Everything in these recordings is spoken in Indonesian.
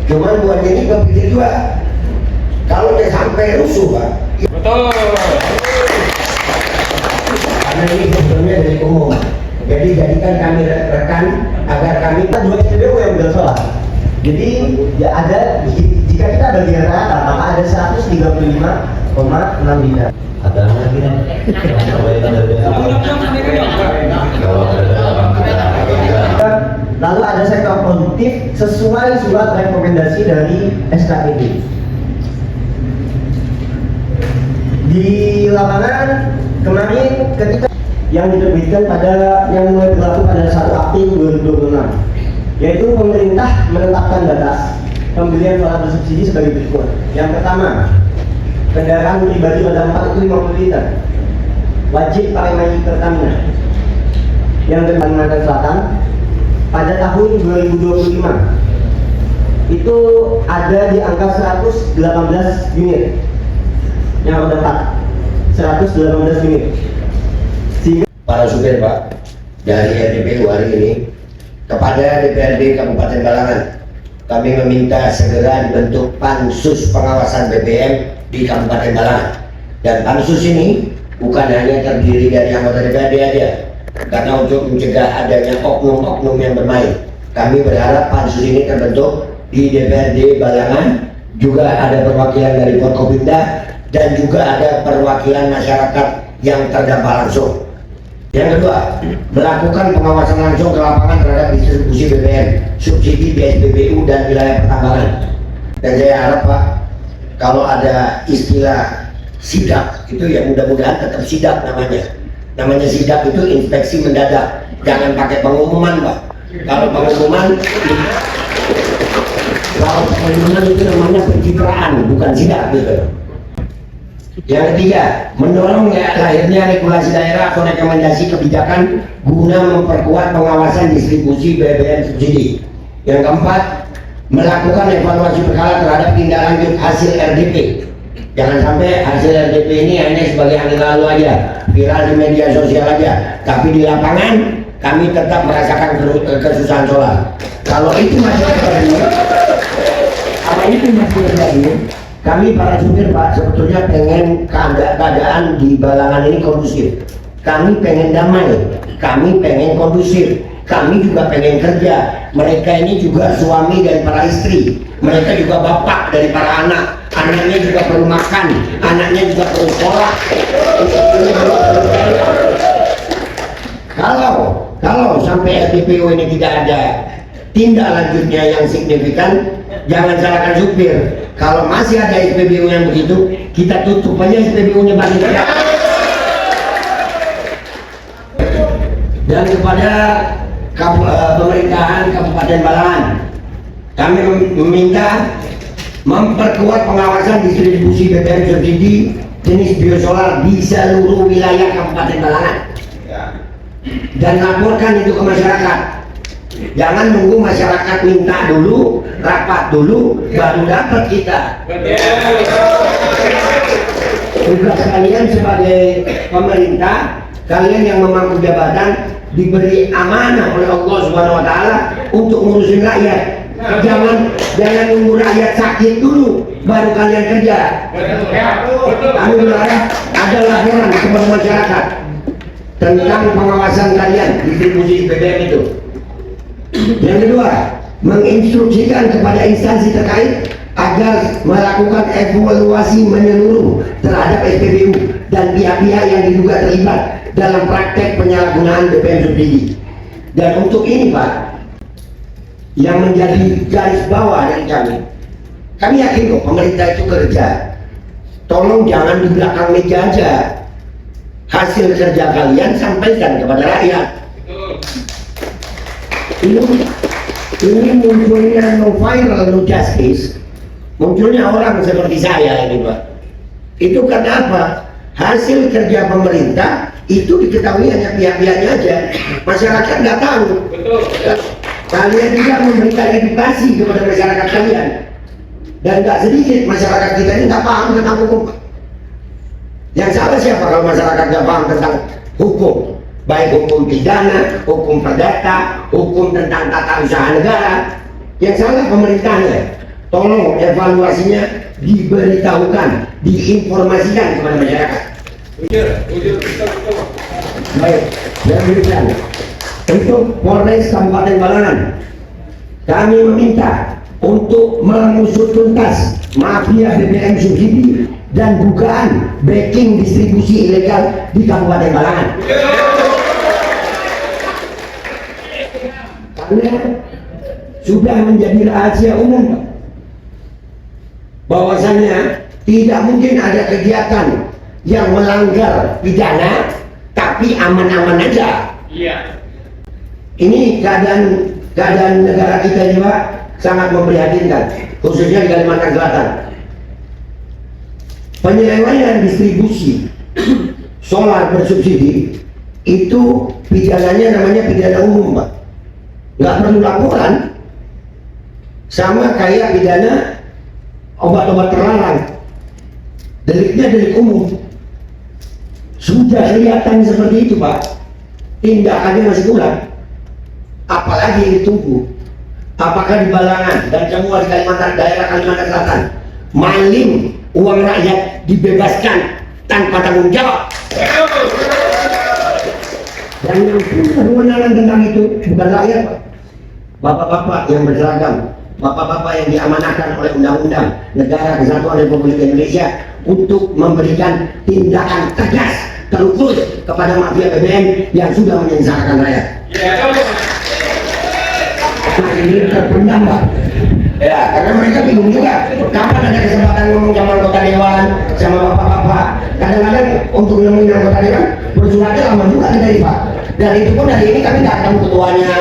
Cuman buat ini berpikir juga, kalau dia sampai rusuh Pak. Betul. Karena ini sebetulnya dari umum. Jadi jadikan kami rekan agar kami dua CPBU yang bersalah. Jadi ya ada, jika kita bagi rata maka ada 135,6 miliar. Ada lagi kan? Lalu ada sektor produktif sesuai surat rekomendasi dari SKPD. Di lapangan kemarin ketika yang diterbitkan yang mulai berlaku pada 1 April 2026, yaitu pemerintah menetapkan batas pembelian solar bersubsidi sebagai berikut. Yang pertama, kendaraan pribadi roda 4 itu 50 liter wajib pakai MyI Pertamina. Yang kedua, Kalimantan Selatan pada tahun 2025 itu ada di angka 118 unit yang roda 4, 118 unit. para supir Pak dari RDPU hari ini kepada DPRD Kabupaten Balangan, kami meminta segera dibentuk pansus pengawasan BBM di Kabupaten Balangan. Dan pansus ini bukan hanya terdiri dari anggota DPRD aja, karena untuk mencegah adanya oknum-oknum yang bermain, kami berharap pansus ini terbentuk di DPRD Balangan, juga ada perwakilan dari Forkopimda dan juga ada perwakilan masyarakat yang terdampak langsung. Yang kedua, melakukan pengawasan langsung ke lapangan terhadap distribusi BBM, subsidi BSPBU dan wilayah pertambangan. Dan saya harap Pak, kalau ada istilah sidak itu ya mudah-mudahan tetap sidak namanya. Namanya sidak itu inspeksi mendadak, jangan pakai pengumuman Pak. Kalau pengumuman itu namanya pencitraan, bukan sidak gitu. Yang ketiga, mendorong lahirnya regulasi daerah atau rekomendasi kebijakan guna memperkuat pengawasan distribusi BBM subsidi. Yang keempat, melakukan evaluasi berkala terhadap tindak lanjut hasil RDP. Jangan sampai hasil RDP ini hanya sebagai angin lalu aja, viral di media sosial aja, tapi di lapangan kami tetap merasakan kesusahan solar. Kalau itu masih terjadi, kami para supir Pak sebetulnya pengen keadaan di Balangan ini kondusif. Kami pengen damai, kami pengen kondusif, kami juga pengen kerja. Mereka ini juga suami dari para istri, mereka juga bapak dari para anak. Anaknya juga perlu makan, anaknya juga perlu sekolah. Kalau sampai RDPU ini tidak ada tindak lanjutnya yang signifikan, jangan salahkan supir. Kalau masih ada SPBU yang begitu, kita tutup aja SPBU-nya bagi kita. Dan kepada pemerintahan Kabupaten Balangan, kami meminta memperkuat pengawasan distribusi BBM subsidi jenis biosolar di seluruh wilayah Kabupaten Balangan. Dan laporkan itu ke masyarakat. Jangan nunggu masyarakat minta dulu, rapat dulu, baru dapat kita. Tugas kalian sebagai pemerintah, kalian yang memangku jabatan, diberi amanah oleh Allah Subhanahu Wa Taala untuk ngurusin rakyat. Jangan nunggu rakyat sakit dulu, baru kalian kerja. Kami berharap ada laporan kepada masyarakat tentang pengawasan kalian distribusi BBM itu. Yang kedua, menginstruksikan kepada instansi terkait agar melakukan evaluasi menyeluruh terhadap SPBU dan pihak-pihak yang diduga terlibat dalam praktek penyalahgunaan BBM subsidi. Dan untuk ini Pak, yang menjadi garis bawah dari kami yakin kok pemerintah itu kerja. Tolong jangan di belakang meja aja. Hasil kerja kalian sampaikan kepada rakyat. Ini munculnya no viral no justice, munculnya orang seperti saya ini Pak. Itu karena apa? Hasil kerja pemerintah itu diketahui hanya pihak-pihaknya aja, masyarakat nggak tahu. Betul. Kalian juga memberikan edukasi kepada masyarakat kalian, dan nggak sedikit masyarakat kita ini nggak paham tentang hukum. Yang salah siapa kalau masyarakat nggak paham tentang hukum? Baik hukum pidana, hukum perdata, hukum tentang tata usaha negara. Yang salah pemerintahnya. Tolong evaluasinya diberitahukan, diinformasikan kepada masyarakat. Baik, yang berikutnya untuk Polres Kabupaten Balangan, kami meminta untuk mengusut tuntas mafia BBM subsidi dan dugaan backing distribusi ilegal di Kabupaten Balangan. Karena sudah menjadi rahasia umum bahwasanya tidak mungkin ada kegiatan yang melanggar pidana tapi aman-aman aja. Iya. Ini keadaan negara kita ini Pak sangat memprihatinkan, khususnya di Kalimantan Selatan. Penyelewengan distribusi solar bersubsidi itu pidananya namanya pidana umum Pak, nggak perlu laporan, sama kayak pidana obat-obat terlarang, deliknya delik umum. Sudah kelihatan seperti itu Pak, tindakannya masih kurang, apalagi yang ditunggu. Apakah di Balangan dan semua di Kalimantan, daerah Kalimantan Selatan, maling uang rakyat dibebaskan tanpa tanggung jawab? Dan yang punya kewenangan tentang itu bukan rakyat Pak, bapak-bapak yang berseragam, bapak-bapak yang diamanahkan oleh Undang-Undang Negara Kesatuan Republik Indonesia untuk memberikan tindakan tegas terukur kepada mafia BBM yang sudah menyengsarakan rakyat. Nah, ini terpendam Pak. Ya, karena mereka bingung juga kapan ada kesempatan ngomong sama anggota dewan, sama bapak-bapak. Kadang-kadang untuk nemuin anggota dewan bersuratnya lama juga dari Pak. Dan itu pun hari ini kami nggak ketemu ketuanya,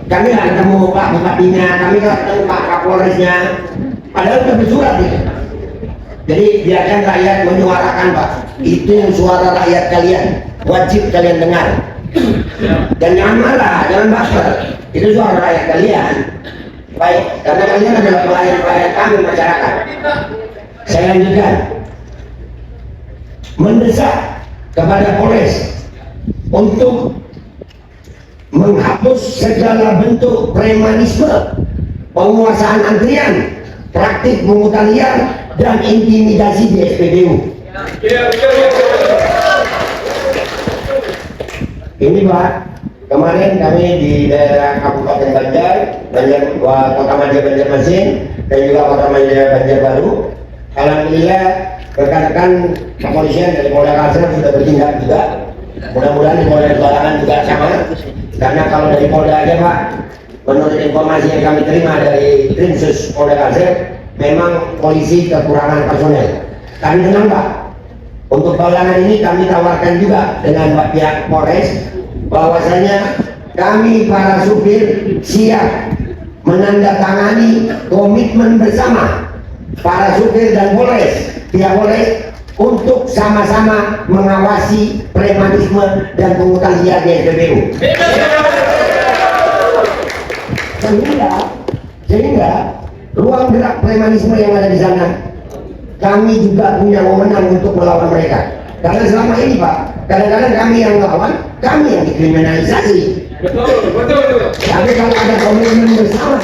kami nggak ketemu Pak Bupatinya, kami nggak ketemu Pak Kapolresnya. Padahal sudah bersurat nih. Jadi biarkan rakyat menyuarakan Pak. Itu suara rakyat kalian, wajib kalian dengar. Dan jangan marah, jangan baper. Itu suara rakyat kalian. Baik, karena kalian adalah pelayan-pelayan kami masyarakat. Saya lanjutkan. Mendesak kepada Polres untuk menghapus segala bentuk premanisme, penguasaan antrian, praktik pungutan liar, dan intimidasi di SPBU. Ini Pak, kemarin kami di daerah Kabupaten Kota Madia Banjarmasin dan juga Kota Madia Banjarbaru, alhamdulillah rekan-rekan kepolisian dari Polda Kalsel sudah bertindak juga. Mudah-mudahan di Polda Balangan juga sama, karena kalau dari Polda aja Pak, menurut informasi yang kami terima dari Krimsus Polda Kalsel, memang polisi kekurangan personel. Kami tenang Pak, untuk Balangan ini kami tawarkan juga dengan pihak Polres bahwasanya kami para supir siap menandatangani komitmen bersama para supir dan Polres, pihak Polres, untuk sama-sama mengawasi premanisme dan pungutan liar di SPBU. Sehingga ruang gerak premanisme yang ada di sana, kami juga punya wewenang untuk melawan mereka. Karena selama ini Pak, kadang-kadang kami yang melawan, kami yang dikriminalisasi. Betul. Tapi kalau ada komitmen bersama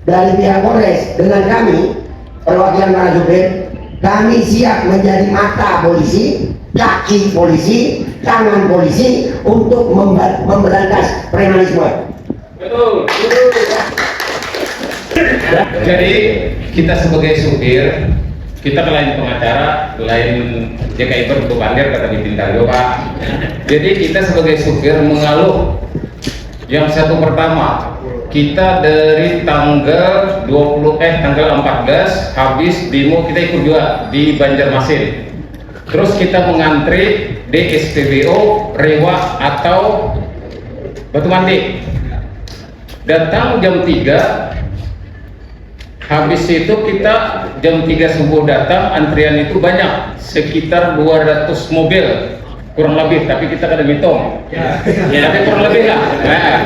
dari pihak Polres dengan kami, perwakilan para supir, kami siap menjadi mata polisi, kaki polisi, tangan polisi untuk memberantas premanisme. Betul. Jadi kita sebagai supir, kita lain pengacara, lain JKI berbandir kata Bintang Pak. Jadi kita sebagai supir mengaluh yang satu pertama, kita dari tanggal 14 habis demo, kita ikut juga di Banjarmasin. Terus kita mengantri di SPBU Rewa atau Batu Mandi. Datang jam 3. Habis itu kita jam 3 subuh datang, antrian itu banyak, sekitar 200 mobil kurang lebih, tapi kita kada ngitung. Tapi kurang lebih lah. Nah,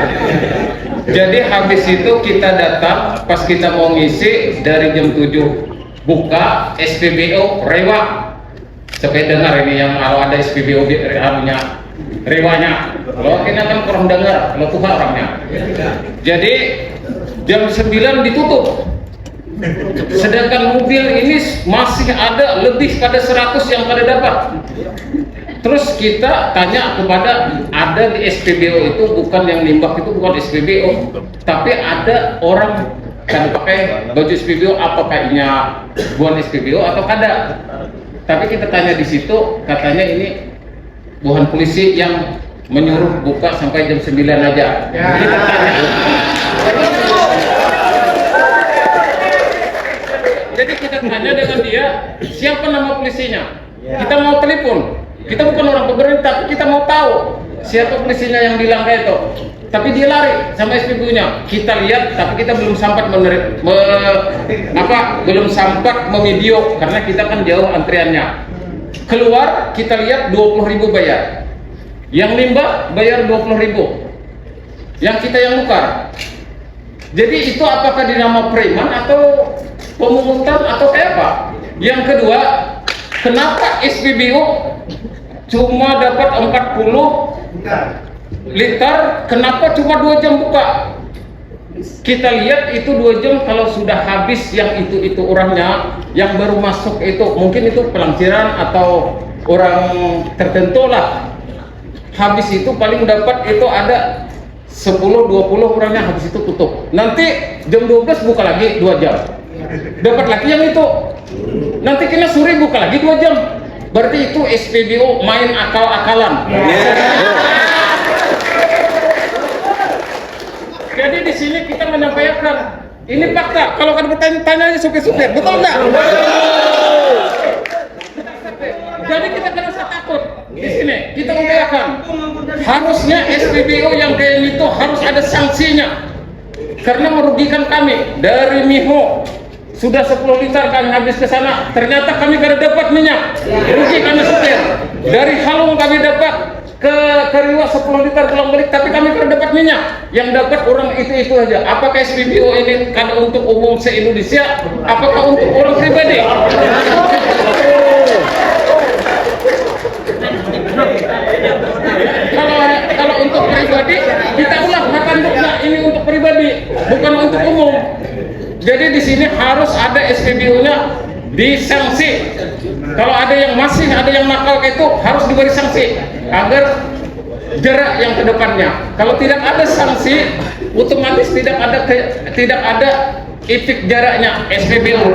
jadi habis itu kita datang, pas kita mau ngisi dari jam 7 buka SPBU Rewa. Supaya dengar ini yang kalau ada SPBU Rewanya. Kalau kita kan kurang dengar, kalau Tuhan orangnya. Jadi jam 9 ditutup. Sedangkan mobil ini masih ada lebih pada 100 yang pada dapat. Terus kita tanya kepada, ada di SPBO itu bukan yang nimbak itu bukan SPBO, tapi ada orang kan pakai baju SPBO, apakah ini bukan SPBO atau kada. Tapi kita tanya di situ, katanya ini bukan polisi yang menyuruh buka sampai jam 9 aja. Kita tanya. Jadi kita tanya dengan dia, siapa nama polisinya? Kita mau telepon. Kita bukan orang pemerintah, tapi kita mau tahu siapa polisinya yang bilang kayak itu. Tapi dia lari sama SPBU-nya. Kita lihat, tapi kita belum sempat belum sempat memvideo karena kita kan jauh antriannya. Keluar kita lihat 20.000 bayar. Yang limbah bayar 20.000. Yang kita yang nukar. Jadi itu apakah dinama preman atau pemungutan atau kayak apa? Yang kedua, kenapa SPBU cuma dapat 40 liter, kenapa cuma 2 jam buka? Kita lihat itu 2 jam kalau sudah habis yang itu orangnya, yang baru masuk itu mungkin itu pelanggaran atau orang tertentu lah. Habis itu paling dapat itu ada 10-20 orangnya, habis itu tutup. Nanti jam 12 buka lagi 2 jam. Dapat lagi yang itu. Nanti kena sore buka lagi 2 jam. Berarti itu SPBU main akal-akalan. Jadi di sini kita menyampaikan ini fakta. Kalau kan bertanya aja supir-supir, betul nggak? Jadi kita tidak usah takut di sini. Kita menyampaikan harusnya SPBU yang kayak itu harus ada sanksinya karena merugikan kami. Dari Miho sudah 10 liter kami habis ke sana, ternyata kami tidak dapat minyak, rugi kami supir. Dari Halung kami dapat ke Riwa 10 liter pulang balik, tapi kami tidak dapat minyak. Yang dapat orang itu aja. Apakah SPBU ini kan untuk umum se-Indonesia? Apakah untuk orang pribadi? Kalau untuk pribadi, kita ulang handbooknya ini untuk pribadi, bukan untuk umum. Jadi di sini harus ada SPBU-nya disanksi. Kalau ada yang masih ada yang nakal kayak itu harus diberi sanksi agar jarak yang ke depannya. Kalau tidak ada sanksi, otomatis tidak ada efek jaraknya SPBU.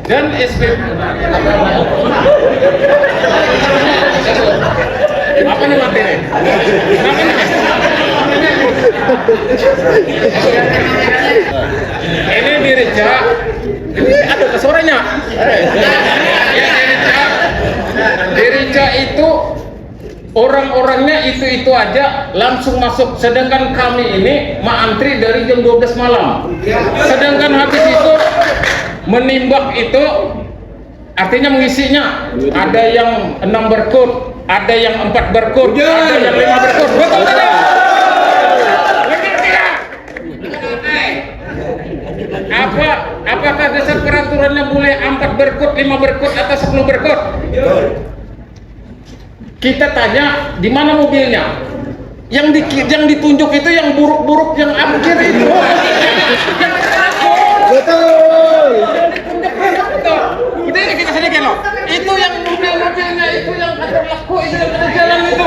Dan SPBU apa nih materi? Ini di Reja, ini ada suaranya. Di Reja itu orang-orangnya itu aja langsung masuk, sedangkan kami ini antri dari jam 12 malam. Sedangkan habis itu menimbak itu artinya mengisinya ada yang 6 berkut, ada yang 4 berkut, ada yang 5 berkut. Betul tidak? Apakah dasar peraturannya boleh 4 berkut, 5 berkut, atau 10 berkut? Kita tanya di mana mobilnya? Yang ditunjuk itu yang buruk-buruk, yang akhir itu. Betul. Itu kita sedikit loh. Itu yang mobil-mobilnya itu yang ada laku itu yang ada jalan itu.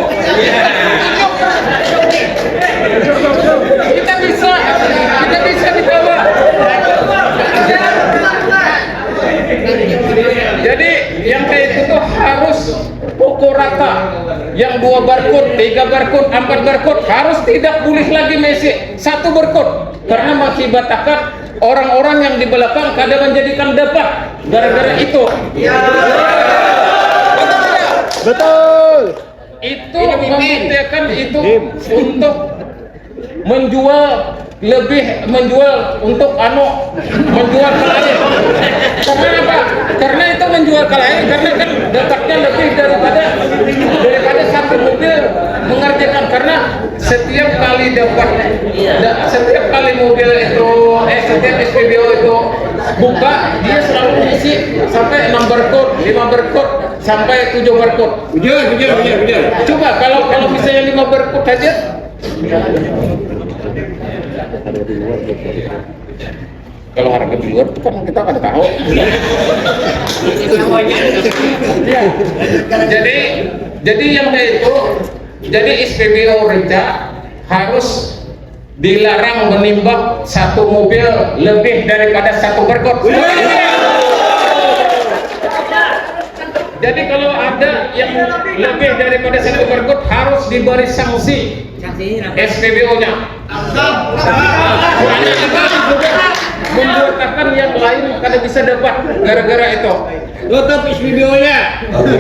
Kita bisa dibawa. Jadi yang kayak itu tuh harus pukul rata. Yang 2 barcode, 3 barcode, 4 barcode harus tidak boleh lagi Messi 1 barcode karena mengakibatkan orang-orang yang di belakang kadang menjadikan dapat gara-gara itu. Betul. Itu membuktikan itu untuk menjual untuk menjual ke lain. Karena apa? Karena itu menjual ke lain karena kan dapatnya lebih daripada satu mobil mengerjakan, karena setiap kali mobil itu setiap SPBU itu buka, dia selalu mengisi sampai 6 barcode, 5 barcode, sampai 7 barcode. Benar. Coba kalau misalnya 5 barcode aja Kalau harga di luar itu kan kita kan tahu. Jadi yang itu, jadi SPBU Reca harus dilarang menimba satu mobil lebih daripada satu bergot. Jadi kalau ada yang lebih daripada satu bergot harus diberi sanksi SPBU-nya. Soalnya kita membuatkan yang lain kada bisa dapat gara-gara itu. Tutup SPBU-nya. Oke.